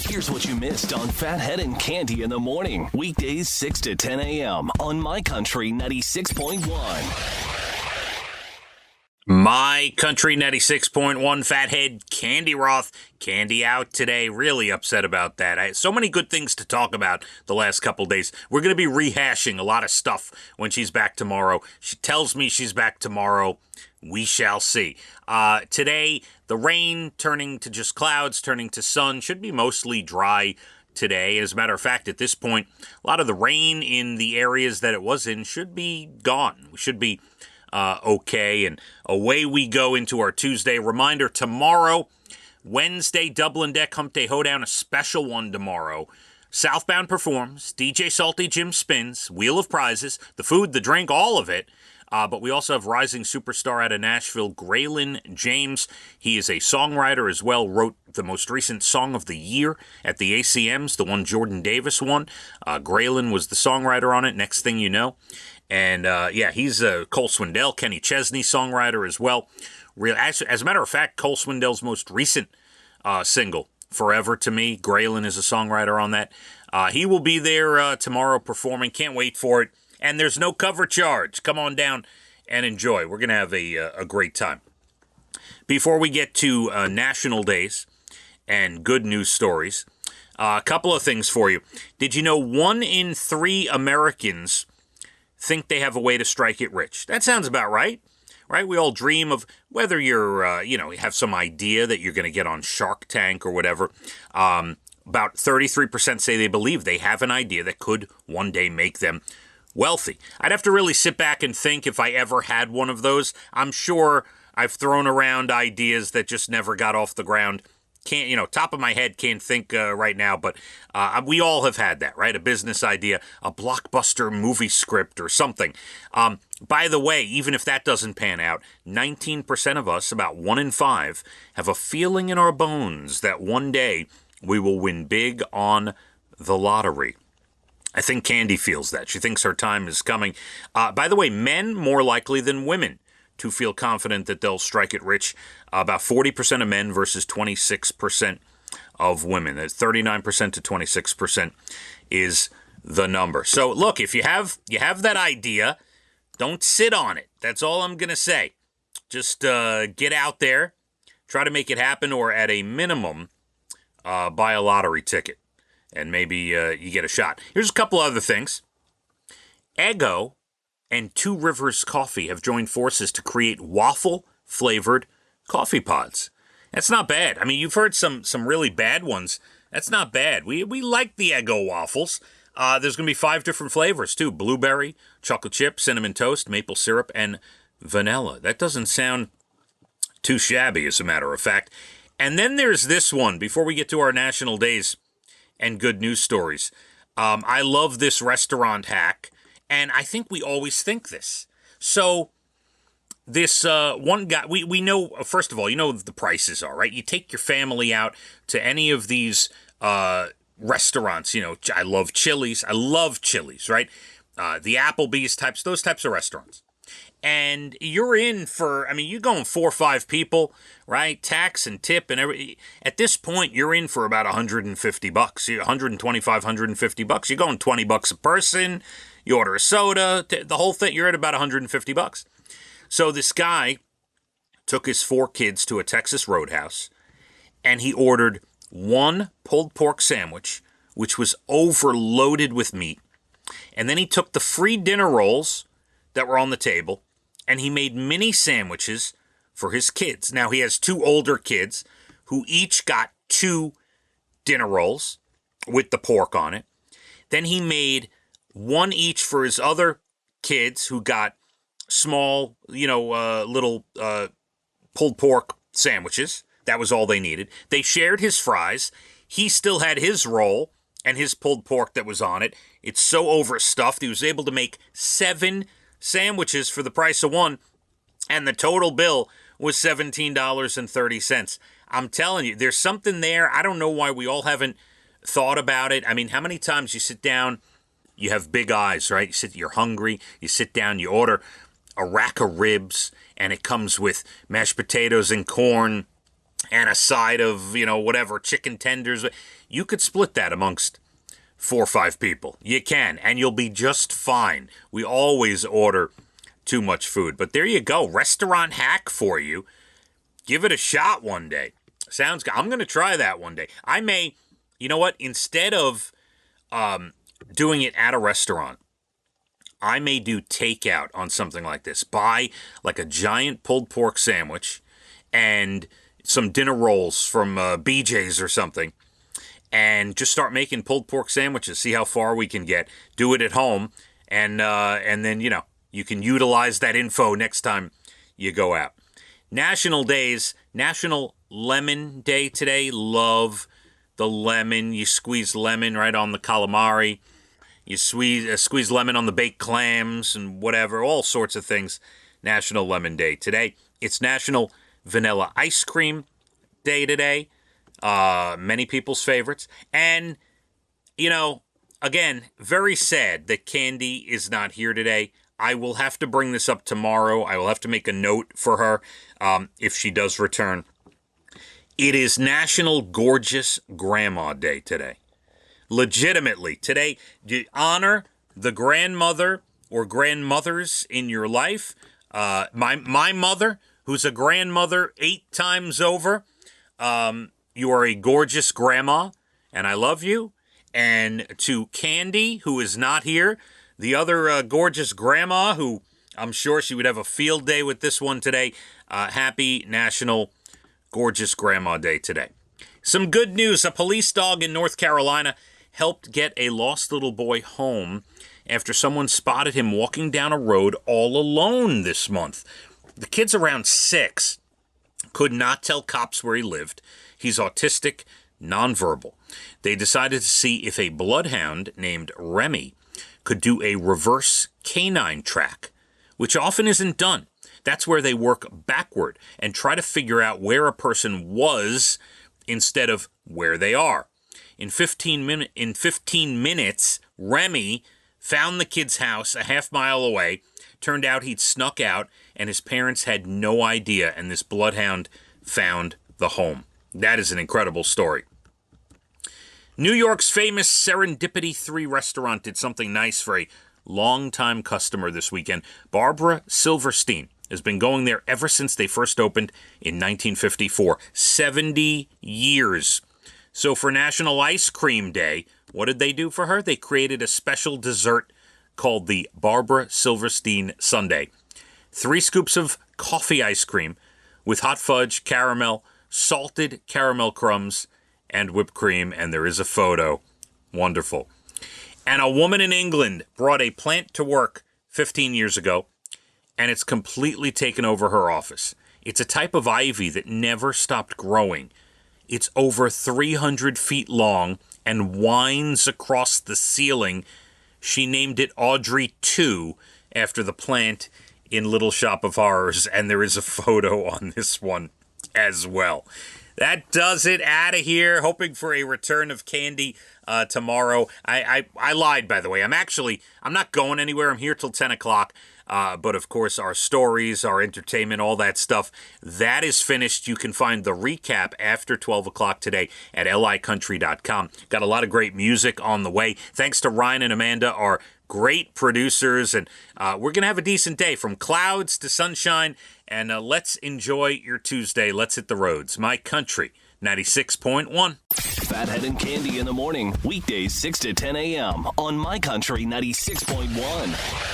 Here's what you missed on Phathead and Cande in the morning. Weekdays 6 to 10 a.m. on My Country 96.1. My Country 96.1, Phathead, Cande Roth. Cande out today. Really upset about that. So many good things to talk about the last couple days. We're going to be rehashing a lot of stuff when she's back tomorrow. She tells me she's back tomorrow. We shall see. Today, the rain turning to just clouds, turning to sun. Should be mostly dry today. As a matter of fact, at this point, a lot of the rain in the areas that it was in should be gone. We should be okay, and away we go into our Tuesday. Reminder, tomorrow, Wednesday, Dublin Deck Hump Day Hoedown, a special one tomorrow. Southbound performs, DJ Salty Jim spins, Wheel of Prizes, the food, the drink, all of it. But we also have rising superstar out of Nashville, Graylin James. He is a songwriter as well, wrote the most recent Song of the Year at the ACMs, the one Jordan Davis won. Graylin was the songwriter on it, next thing you know. And, he's Cole Swindell, Kenny Chesney songwriter as well. As a matter of fact, Cole Swindell's most recent single, Forever to Me, Graylin is a songwriter on that. He will be there tomorrow performing. Can't wait for it. And there's no cover charge. Come on down and enjoy. We're going to have a great time. Before we get to national days and good news stories, a couple of things for you. Did you know 1 in 3 Americans think they have a way to strike it rich? That sounds about right, right? We all dream of whether you're, you have some idea that you're going to get on Shark Tank or whatever. About 33% say they believe they have an idea that could one day make them wealthy. I'd have to really sit back and think if I ever had one of those. I'm sure I've thrown around ideas that just never got off the ground. Can't, top of my head, can't think right now, but we all have had that, right? A business idea, a blockbuster movie script or something. By the way, even if that doesn't pan out, 19% of us, about 1 in 5, have a feeling in our bones that one day we will win big on the lottery. I think Cande feels that. She thinks her time is coming. By the way, men more likely than women to feel confident that they'll strike it rich. About 40% of men versus 26% of women. That's 39% to 26% is the number. So look, if you have that idea, don't sit on it. That's all I'm going to say. Just get out there, try to make it happen, or at a minimum, buy a lottery ticket. And maybe you get a shot. Here's a couple other things. Eggo and Two Rivers Coffee have joined forces to create waffle-flavored coffee pods. That's not bad. I mean, you've heard some really bad ones. That's not bad. We like the Eggo waffles. There's going to be 5 different flavors, too. Blueberry, chocolate chip, cinnamon toast, maple syrup, and vanilla. That doesn't sound too shabby, as a matter of fact. And then there's this one, before we get to our national days and good news stories. I love this restaurant hack, and I think we always think this. So this one guy, we know, first of all, you know what the prices are, right? You take your family out to any of these restaurants. I love Chili's. Right? The Applebee's types, those types of restaurants. And you're in for, you're going 4 or 5 people, right? Tax and tip and everything. At this point, you're in for about $150, $125, $150. You're going $20 a person. You order a soda, the whole thing. You're at about $150. So this guy took his 4 kids to a Texas Roadhouse, and he ordered 1 pulled pork sandwich, which was overloaded with meat. And then he took the free dinner rolls that were on the table, and he made mini sandwiches for his kids. Now, he has 2 older kids who each got 2 dinner rolls with the pork on it. Then he made 1 each for his other kids who got small, little pulled pork sandwiches. That was all they needed. They shared his fries. He still had his roll and his pulled pork that was on it. It's so overstuffed. He was able to make 7 sandwiches for the price of 1, and the total bill was $17.30. I'm telling you, there's something there. I don't know why we all haven't thought about it. How many times you sit down, you have big eyes, right? You're hungry, you sit down, you order a rack of ribs, and it comes with mashed potatoes and corn and a side of, whatever, chicken tenders. You could split that amongst 4 or 5 people. You can, and you'll be just fine. We always order too much food. But there you go. Restaurant hack for you. Give it a shot one day. Sounds good. I'm going to try that one day. I may, you know what? Instead of doing it at a restaurant, I may do takeout on something like this. Buy like a giant pulled pork sandwich and some dinner rolls from BJ's or something, and just start making pulled pork sandwiches. See how far we can get. Do it at home, and then you can utilize that info next time you go out. National days. National Lemon Day today. Love the lemon. You squeeze lemon right on the calamari. You squeeze lemon on the baked clams and whatever, all sorts of things. National Lemon Day today. It's National Vanilla Ice Cream Day today. Many people's favorites. And, again, very sad that Cande is not here today. I will have to bring this up tomorrow. I will have to make a note for her if she does return. It is National Gorgeous Grandma Day today. Legitimately, today, honor the grandmother or grandmothers in your life. My mother, who's a grandmother 8 times over, you are a gorgeous grandma, and I love you. And to Cande, who is not here, the other gorgeous grandma, who I'm sure she would have a field day with this one today, happy National Gorgeous Grandma Day today. Some good news. A police dog in North Carolina helped get a lost little boy home after someone spotted him walking down a road all alone this month. The kid's around 6, could not tell cops where he lived. He's autistic, nonverbal. They decided to see if a bloodhound named Remy could do a reverse canine track, which often isn't done. That's where they work backward and try to figure out where a person was instead of where they are. In 15 minutes, Remy found the kid's house a half-mile away. Turned out he'd snuck out, and his parents had no idea, and this bloodhound found the home. That is an incredible story. New York's famous Serendipity 3 restaurant did something nice for a longtime customer this weekend. Barbara Silverstein has been going there ever since they first opened in 1954. 70 years. So for National Ice Cream Day, what did they do for her? They created a special dessert called the Barbara Silverstein Sundae. 3 scoops of coffee ice cream with hot fudge, caramel, salted caramel crumbs, and whipped cream, and there is a photo. Wonderful. And a woman in England brought a plant to work 15 years ago, and it's completely taken over her office. It's a type of ivy that never stopped growing. It's over 300 feet long and winds across the ceiling. She named it Audrey 2 after the plant in Little Shop of Horrors, and there is a photo on this one as well. That does it. Out of here. Hoping for a return of Cande tomorrow. I lied, by the way. I'm not going anywhere. I'm here till 10 o'clock. But of course, our stories, our entertainment, all that stuff, that is finished. You can find the recap after 12 o'clock today at licountry.com. Got a lot of great music on the way. Thanks to Ryan and Amanda, our great producers. And we're going to have a decent day from clouds to sunshine. And let's enjoy your Tuesday. Let's hit the roads. My Country 96.1. Phathead and Cande in the morning. Weekdays 6 to 10 a.m. on My Country 96.1.